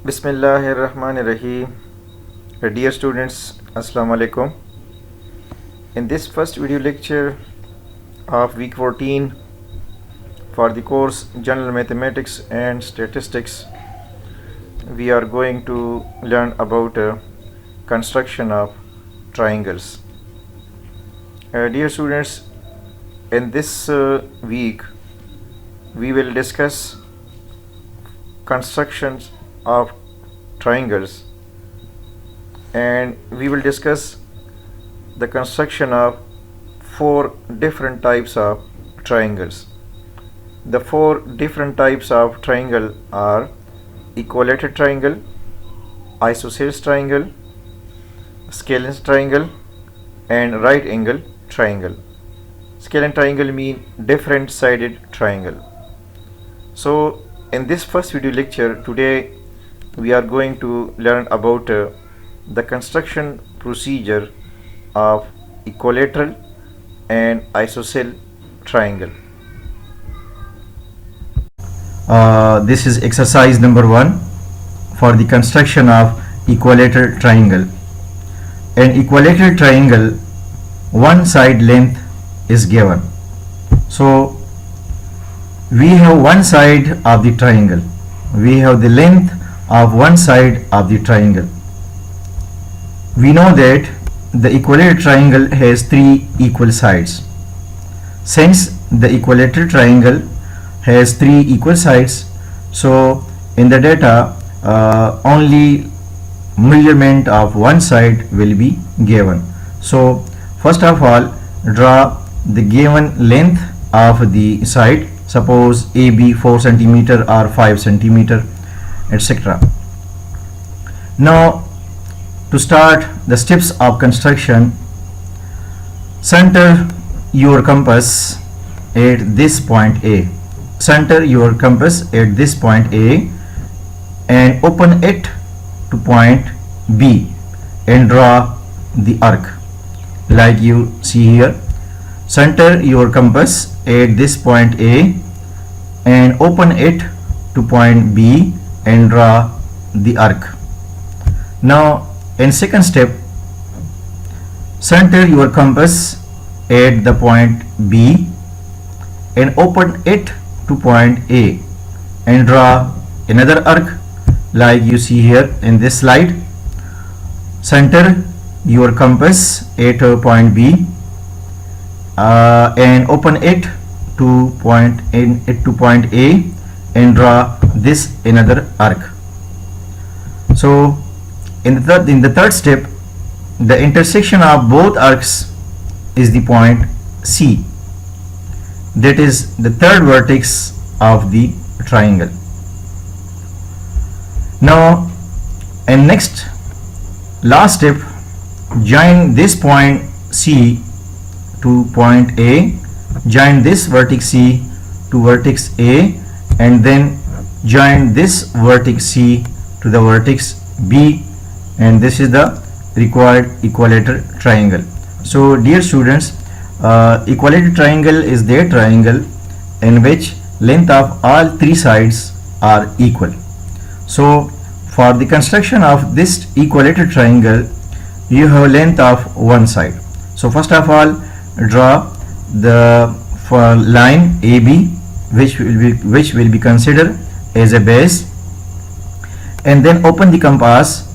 Bismillahirrahmanirrahim. Dear students, Assalamu alaikum. In this first video lecture of week 14 for the course General Mathematics and Statistics, we are going to learn about construction of triangles. Dear students, in this week we will discuss constructions of triangles, and we will discuss the construction of four different types of triangles. The four different types of triangle are equilateral triangle, isosceles triangle, scalene triangle, and right angle triangle. Scalene triangle mean different sided triangle. So in this first video lecture today we are going to learn about the construction procedure of equilateral and isosceles triangle. This is exercise number 1 for the construction of equilateral triangle. An equilateral triangle, one side length is given. So we have one side of the triangle. We have the length of one side of the triangle. We know that the equilateral triangle has three equal sides. Since the equilateral triangle has three equal sides, so in the data only measurement of one side will be given. So first of all, draw the given length of the side. Suppose AB 4 cm or 5 cm, etc. Now to start the steps of construction, center your compass at this point A. Center your compass at this point A and open it to point B and draw the arc like you see here. Center your compass at this point A and open it to point B and draw the arc. Now in second step, center your compass at the point B and open it to point A and draw another arc like you see here in this slide. Center your compass at point B and open it to point A and draw this another arc. So in the third step, the intersection of both arcs is the point C. That is the third vertex of the triangle. Now and next last step, join this point C to point A, join this vertex C to vertex A, and then join this vertex C to the vertex B, and this is the required equilateral triangle. So dear students, equilateral triangle is that triangle in which length of all three sides are equal. So for the construction of this equilateral triangle, you have a length of one side. So first of all, draw the line AB which will be considered as a base, and then open the compass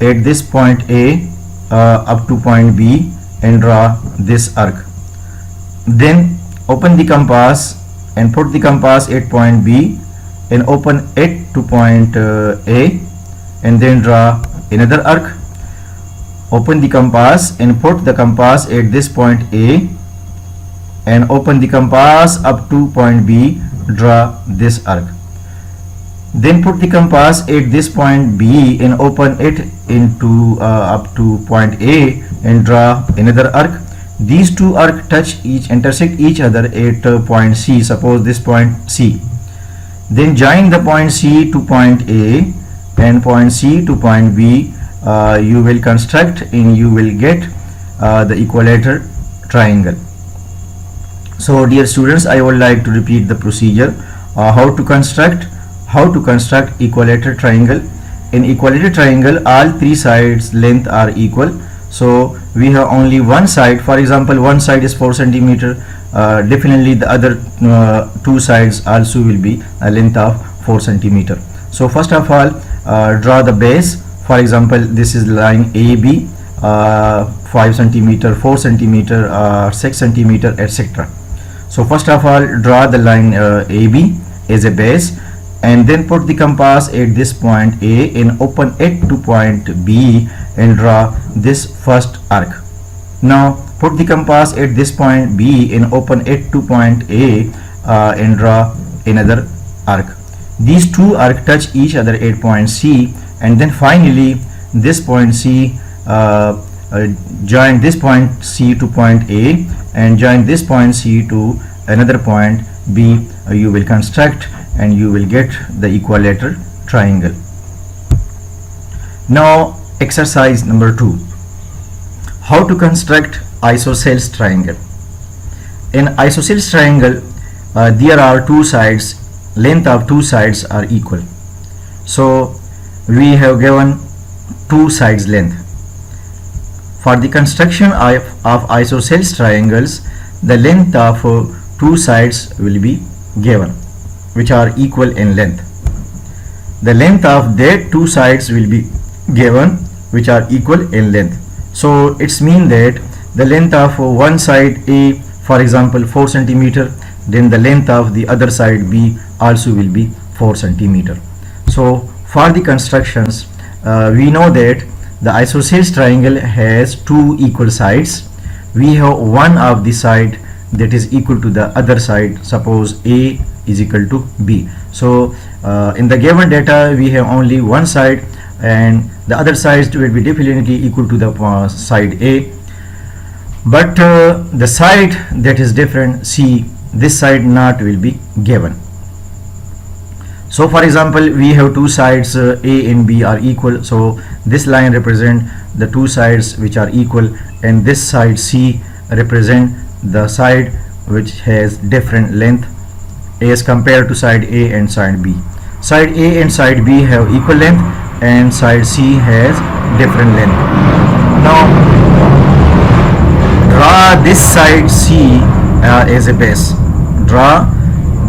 at this point A up to point B and draw this arc. Then open the compass and put the compass at point B and open it to point A and then draw another arc. Open the compass and put the compass at this point A and open the compass up to point B, draw this arc. Then put the compass at this point B and open it into up to point A and draw another arc. These two arcs intersect each other at point C. Suppose this point C. Then join the point C to point A and point C to point B. You will construct and you will get the equilateral triangle. So dear students, I would like to repeat the procedure how to construct equilateral triangle. in equilateral triangle all three sides length are equal. So we have only one side. For example, one side is 4 centimeter. Definitely the other two sides also will be a length of 4 centimeter. So first of all, draw the base. For example, this is line AB, 5 centimeter, 4 centimeter, 6 centimeter, etc. So first of all, draw the line AB as a base, and then put the compass at this point A and open it to point B and draw this first arc. Now put the compass at this point B and open it to point A and draw another arc. These two arcs touch each other at point C, and then finally this point C, join this point C to point A and join this point C to another point B. You will construct and you will get the equilateral triangle. Now exercise number 2. How to construct isosceles triangle. In isosceles triangle, there are two sides. Length of two sides are equal. So we have given two sides length. For the construction of isosceles triangles, the length of two sides will be given, which are equal in length. The length of their two sides will be given, which are equal in length. So it's mean that the length of one side A, for example, 4 centimeter, then the length of the other side B also will be 4 centimeter. So for the constructions, we know that the isosceles triangle has two equal sides. We have one of the side that is equal to the other side. Suppose A is equal to B. So in the given data we have only one side, and the other sides will be definitely equal to the side A. But the side that is different, C, this side not will be given. So for example, we have two sides A and B are equal. So this line represent the two sides which are equal, and this side C represent the side which has different length as compared to side A and side B. Side A and side B have equal length, and side C has different length. Now draw this side C as a base. Draw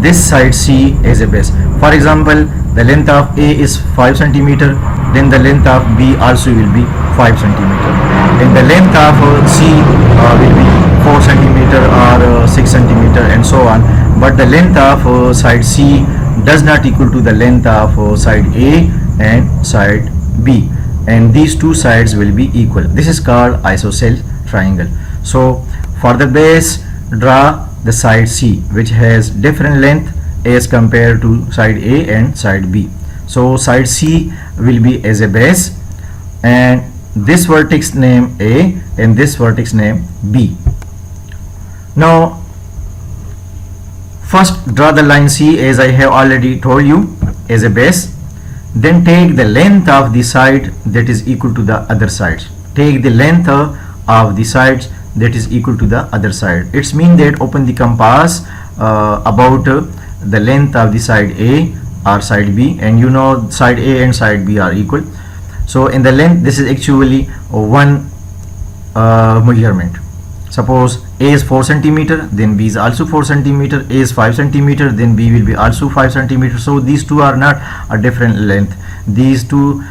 this side C as a base. For example, the length of A is 5 centimeter, then the length of B also will be 5 centimeter, and the length of C will be 4 centimeter or 6 centimeter and so on. But the length of side C does not equal to the length of side A and side B, and these two sides will be equal. This is called isosceles triangle. So for the base, draw the side C which has different length as compared to side A and side B. So side C will be as a base, and this vertex name A and this vertex name B. Now first draw the line C as I have already told you as a base. Then take the length of the side that is equal to the other sides. Take the length of the sides that is equal to the other side. It's mean that open the compass about the length of the side A or side B, and you know side A and side B are equal. So in the length, this is actually one measurement. Suppose A is 4 centimeter, then B is also 4 centimeter. A is 5 centimeter, then B will be also 5 centimeter. So these two are not a different length. These two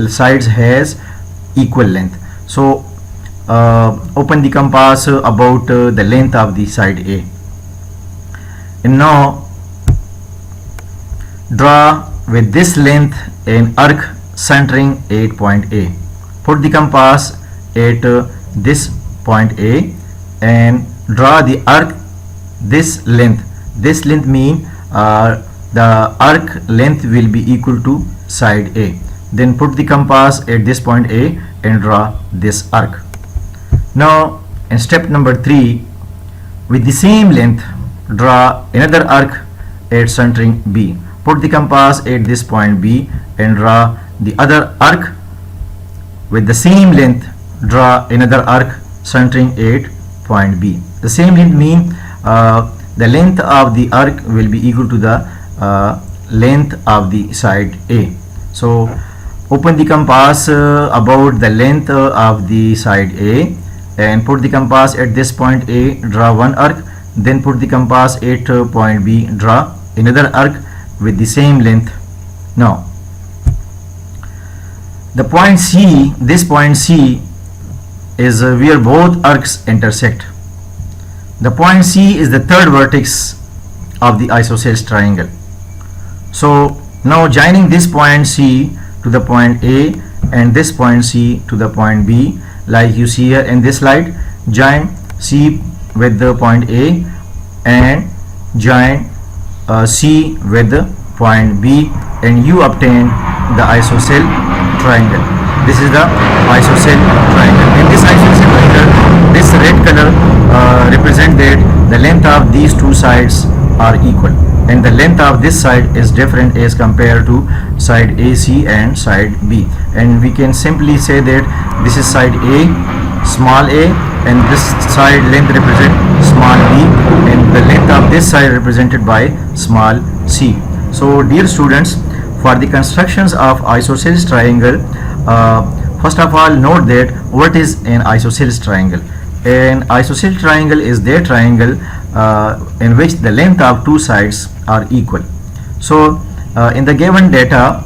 sides has equal length. So open the compass about the length of the side A, and now draw with this length an arc centering at point A. Put the compass at this point A and draw the arc this length. This length mean the arc length will be equal to side A. Then put the compass at this point A and draw this arc. Now in step number 3, with the same length, draw another arc at centering B. Put the compass at this point B and draw the other arc. With the same length, draw another arc centering at point B. The same length mean the length of the arc will be equal to the length of the side A. So Open the compass about the length of the side A and put the compass at this point A, draw one arc, then put the compass at point B, draw another arc with the same length. Now the point C, this point C is where both arcs intersect. The point C is the third vertex of the isosceles triangle. So now joining this point C to the point A and this point C to the point B, like you see here in this slide, join C with the point A and join C with the point B, and you obtain the isosceles triangle. This is the isosceles triangle. In this isosceles triangle, this red color represents that the length of these two sides are equal, and the length of this side is different as compared to side AC and side B. And we can simply say that this is side A, small a, and this side length represent small b, and the length of this side represented by small c. So dear students, for the constructions of isosceles triangle, first of all note that what is an isosceles triangle. An isosceles triangle is that triangle in which the length of two sides are equal. So in the given data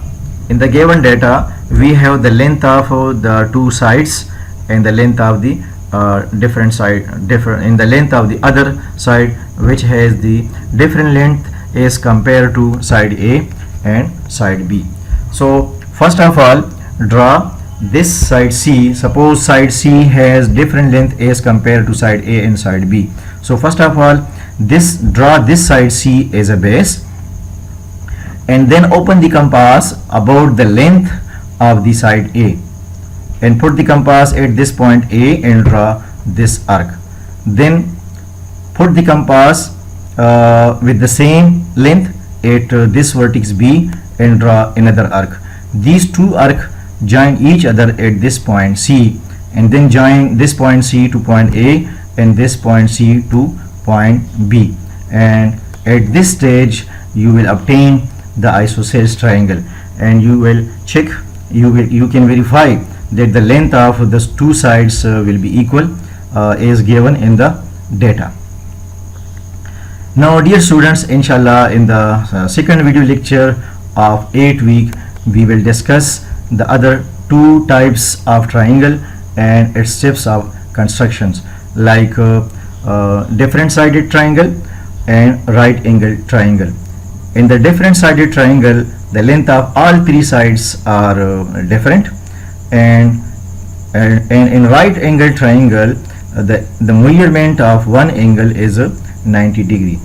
we have the length of the two sides and the length of the in the length of the other side, which has the different length as compared to side A and side B. So first of all, draw this side C. Suppose side C has different length as compared to side A and side B. So first of all, draw this side C as a base, and then open the compass about the length of the side A and put the compass at this point A and draw this arc. Then put the compass with the same length at this vertex B and draw another arc. These two arcs join each other at this point C, and then join this point C to point A and this point C to point B, and at this stage you will obtain the isosceles triangle, and you will check, you can verify that the length of the two sides will be equal as given in the data. Now dear students, inshallah in the second video lecture of 8 week we will discuss the other two types of triangle and its steps of constructions, like different sided triangle and right angled triangle. In the different sided triangle, the length of all three sides are different, and in right angled triangle the measurement of one angle is 90 degree.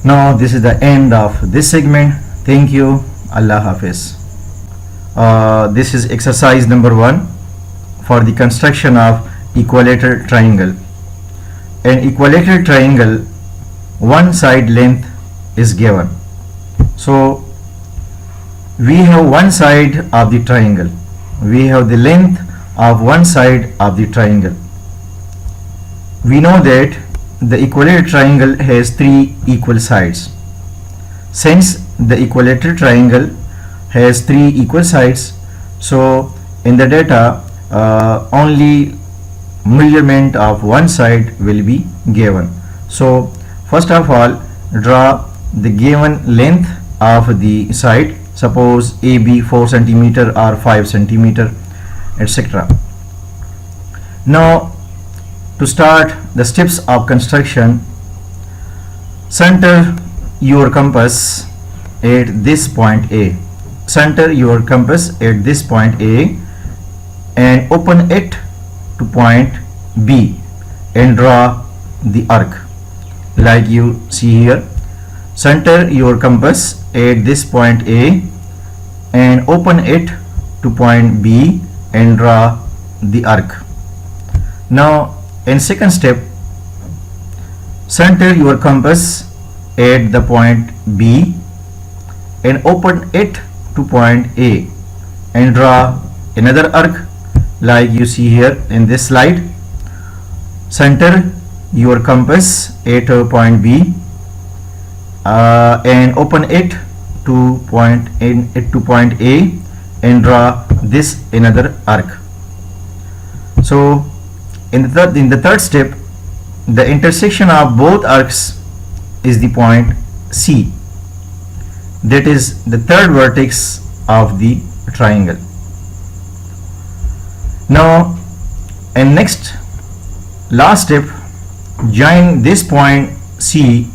Now this is the end of this segment. Thank you. Allah Hafiz. This is exercise number 1 for the construction of equilateral triangle. An equilateral triangle, one side length is given. So we have one side of the triangle, we have the length of one side of the triangle. We know that the equilateral triangle has three equal sides. Since the equilateral triangle has three equal sides, so in the data only measurement of one side will be given. So first of all, draw the given length of the side. Suppose AB 4 cm or 5 cm, etc. Now to start the steps of construction, center your compass at this point A. Center your compass at this point A and open it to point B and draw the arc like you see here. Center your compass at this point A and open it to point B and draw the arc. Now in second step, center your compass at the point B and open it to point A and draw another arc like you see here in this slide. Center your compass at point B and open it to point A and draw this another arc. So in the third step, the intersection of both arcs is the point C, that is the third vertex of the triangle. Now, and next last step, join this point C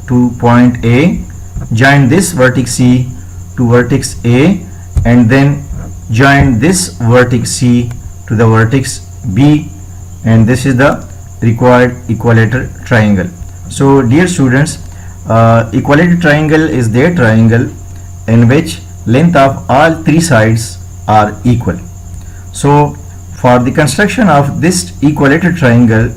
to point A, join this vertex C to vertex A, and then join this vertex C to the vertex B, and this is the required equilateral triangle. So dear students, equilateral triangle is that triangle in which length of all three sides are equal. So for the construction of this equilateral triangle,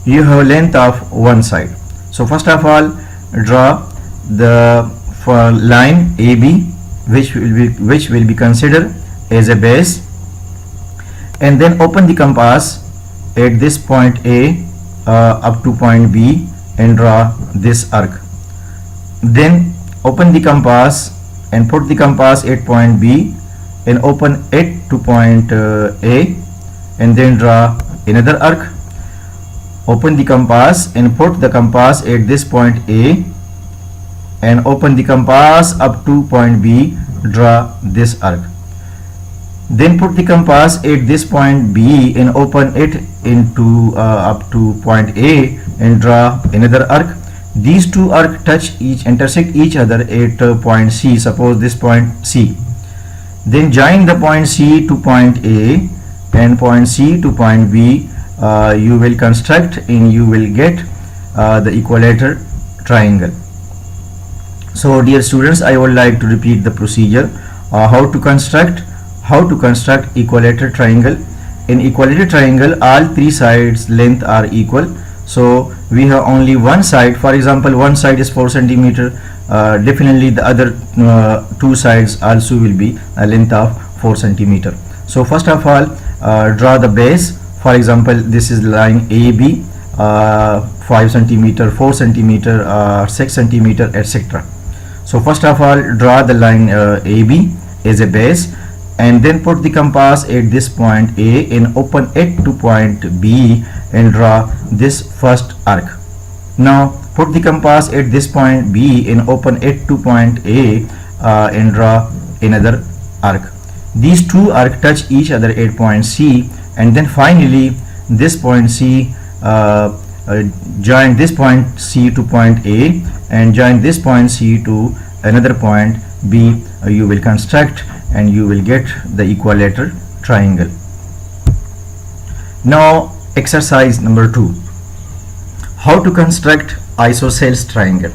you have length of one side. So first of all, draw the line AB, which will be considered as a base, and then open the compass at this point A up to point B and draw this arc. Then open the compass and put the compass at point B and open it to point A, and then draw another arc. Open the compass and put the compass at this point A and open the compass up to point B, draw this arc. Then put the compass at this point B and open it into up to point A and draw another arc. These two arcs intersect each other at point C, suppose this point C. Then join the point C to point A and point C to point B. You will construct and you will get the equilateral triangle. So dear students, I would like to repeat the procedure how to construct equilateral triangle. In equilateral triangle, all three sides length are equal. So we have only one side. For example, one side is 4 centimeter. Definitely the other two sides also will be a length of 4 centimeter. So first of all, draw the base. For example, this is line AB, 5 centimeter, 4 centimeter, 6 centimeter, etc. So first of all, draw the line AB as a base, and then put the compass at this point A and open it to point B and draw this first arc. Now put the compass at this point B and open it to point A and draw another arc. These two arcs touch each other at point C, and then finally this point C, join this point C to point A and join this point C to another point B. You will construct and you will get the equilateral triangle. Now exercise number 2, how to construct isosceles triangle.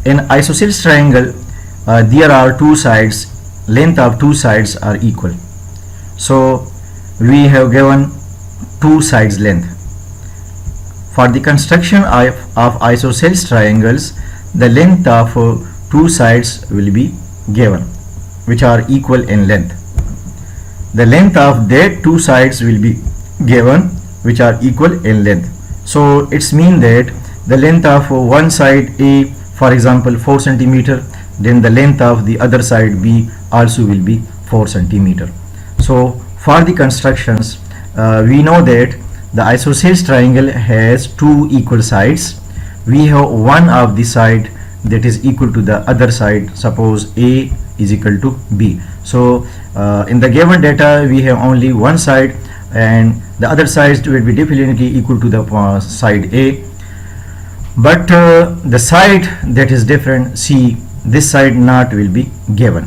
In isosceles triangle, there are two sides, length of two sides are equal. So we have given two sides length. For the construction of isosceles triangles, the length of two sides will be given, which are equal in length. The length of that two sides will be given, which are equal in length. So it's mean that the length of one side A, for example 4 centimeter, then the length of the other side B also will be 4 centimeter. So for the constructions, we know that the isosceles triangle has two equal sides. We have one of the side that is equal to the other side, suppose A is equal to B. So in the given data we have only one side, and the other sides will be definitely equal to the side A, but the side that is different, C, this side not will be given.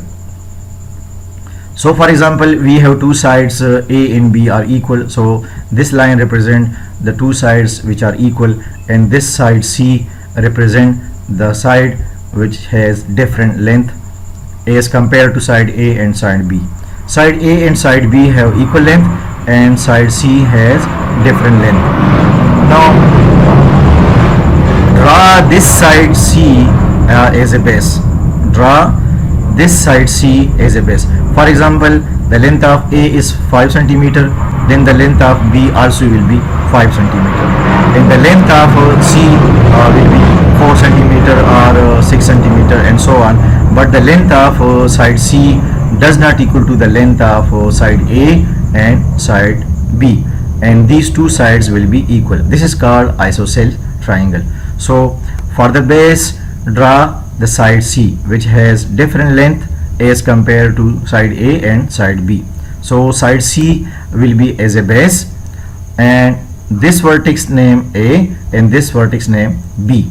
So for example, we have two sides A and B are equal, so this line represent the two sides which are equal, and this side C represent the side which has different length as compared to side A and side B. Side A and side B have equal length, and side C has different length. Now draw this side C as a base. Draw this side C as a base. For example, the length of A is 5 centimeter, then the length of B also will be 5 centimeter, and the length of C will be 4 centimeter or 6 centimeter and so on, but the length of side C does not equal to the length of side A and side B, and these two sides will be equal. This is called isosceles triangle. So for the base, draw the side C, which has different length as compared to side A and side B. So side C will be as a base, and this vertex name A and this vertex name B.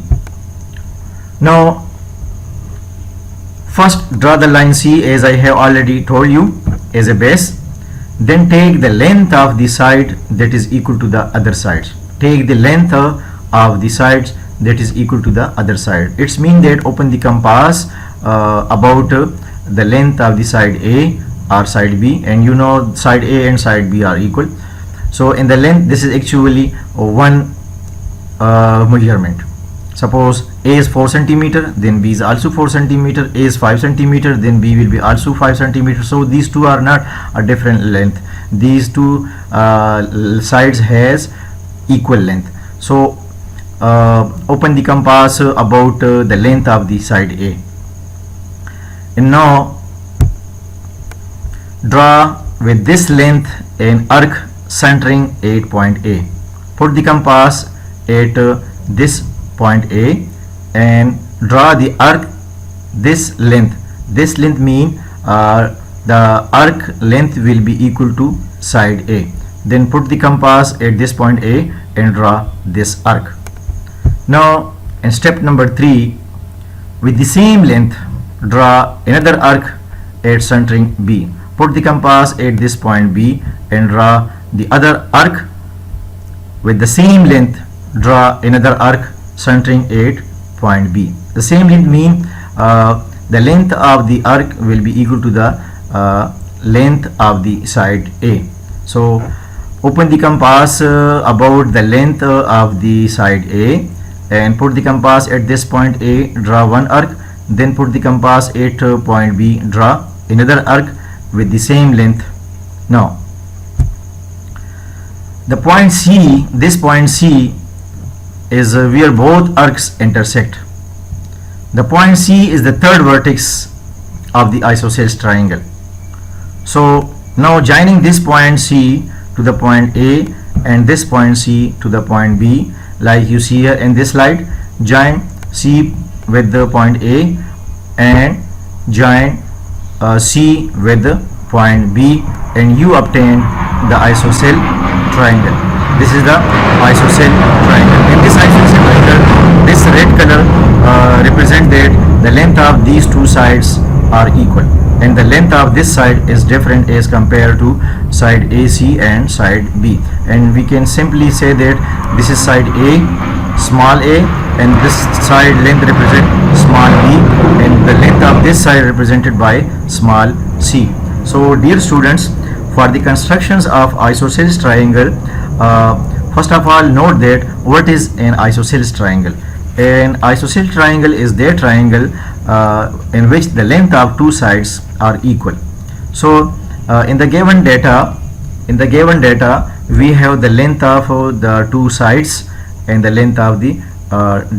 Now first draw the line C, as I have already told you, as a base. Then take the length of the side that is equal to the other sides. Take the length of the sides that is equal to the other side. It's mean that open the compass about the length of the side A or side B, and you know side A and side B are equal. So in the length, this is actually one measurement. Suppose A is 4 centimeter, then B is also 4 centimeter. A is 5 centimeter, then B will be also 5 centimeter. So these two are not a different length. These two sides has equal length. So open the compass about the length of the side A, and now draw with this length an arc centering at point A. Put the compass at this point A and draw the arc this length. This length mean the arc length will be equal to side A. Then put the compass at this point A and draw this arc. Now in step number 3, with the same length, draw another arc at centering B. Put the compass at this point B and draw the other arc. With the same length, draw another arc centering at point B. The same length mean the length of the arc will be equal to the length of the side A. So open the compass about the length of the side A and put the compass at this point A, draw one arc. Then put the compass at point B, draw another arc with the same length. Now the point C, this point C is where both arcs intersect. The point C is the third vertex of the isosceles triangle. So now joining this point C to the point A and this point C to the point B, like you see here in this slide, join C with the point A and join C with the point B, and you obtain the isosceles triangle. This is the isosceles triangle. In this isosceles triangle, this red color represents that the length of these two sides are equal, and the length of this side is different as compared to side AC and side B. And we can simply say that this is side A, small a, and this side length represent small b, and the length of this side represented by small c. So dear students, for the constructions of isosceles triangle, first of all note that what is an isosceles triangle. An isosceles triangle is that triangle in which the length of two sides are equal. So in the given data we have the length of the two sides and the length of the in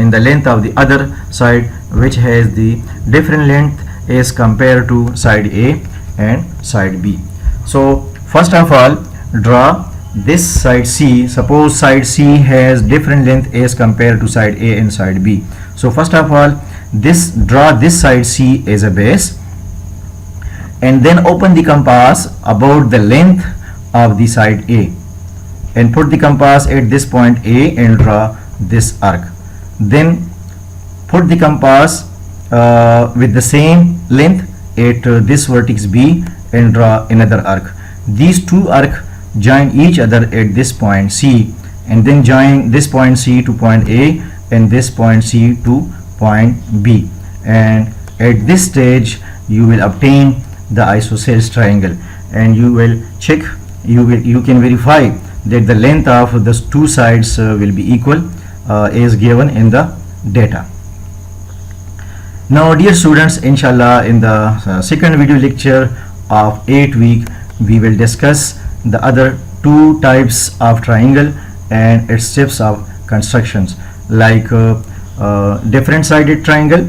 the length of the other side, which has the different length as compared to side A and side B. So first of all, draw this side C. Suppose side C has different length as compared to side A and side B. So first of all, draw this side C as a base, and then open the compass about the length of the side A and put the compass at this point A and draw this arc. Then put the compass with the same length at this vertex B and draw another arc. These two arcs join each other at this point C, and then join this point C to point A and this point C to point B, and at this stage you will obtain the isosceles triangle, and you will check, you can verify that the length of the two sides will be equal as given in the data. Now dear students, inshallah in the second video lecture of 8th week we will discuss the other two types of triangle and its steps of constructions, like different sided triangle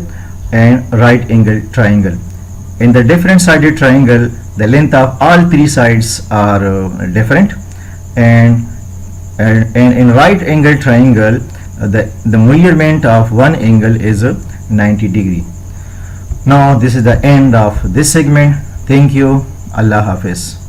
and right angle triangle. In the different sided triangle, the length of all three sides are different, and in right angle triangle, the measurement of one angle is 90 degree. Now this is the end of this segment. Thank you. Allah Hafiz.